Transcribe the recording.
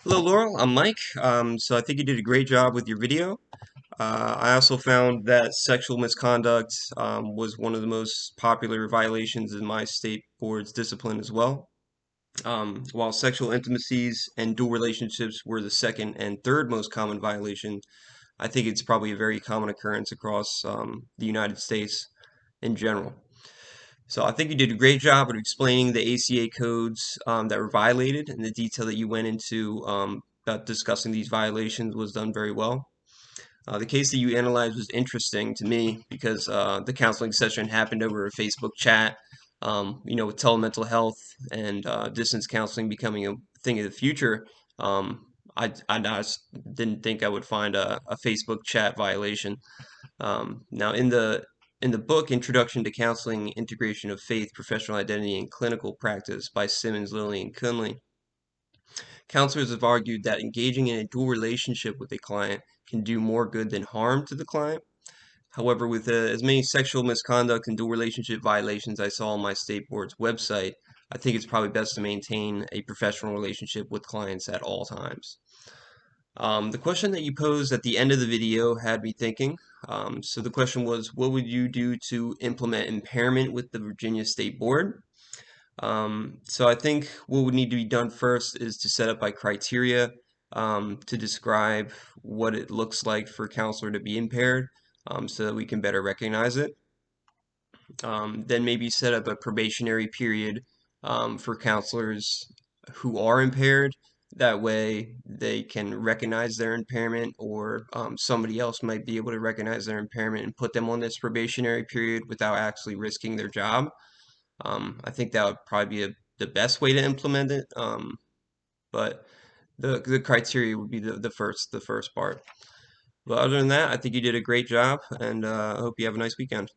Hello, Laurel. I'm Mike. So I think you did a great job with your video. I also found that sexual misconduct was one of the most popular violations in my state board's discipline as well. While sexual intimacies and dual relationships were the second and third most common violation, I think it's probably a very common occurrence across the United States in general. So I think you did a great job of explaining the ACA codes that were violated, and the detail that you went into about discussing these violations was done very well. The case that you analyzed was interesting to me because the counseling session happened over a Facebook chat. With telemental health and distance counseling becoming a thing of the future, I just didn't think I would find a Facebook chat violation. Now, in the book Introduction to Counseling: Integration of Faith, Professional Identity, and Clinical Practice by Simmons, Lilly, and Kunle, counselors have argued that engaging in a dual relationship with a client can do more good than harm to the client. However, with as many sexual misconduct and dual relationship violations I saw on my state board's website, I think it's probably best to maintain a professional relationship with clients at all times. The question that you posed at the end of the video had me thinking. So the question was, what would you do to implement impairment with the Virginia State Board? So I think what would need to be done first is to set up a criteria to describe what it looks like for a counselor to be impaired, so that we can better recognize it. Then maybe set up a probationary period for counselors who are impaired. That way they can recognize their impairment, or somebody else might be able to recognize their impairment and put them on this probationary period without actually risking their job. I think that would probably be the best way to implement it. But the criteria would be the first part. But other than that, I think you did a great job, and I hope you have a nice weekend.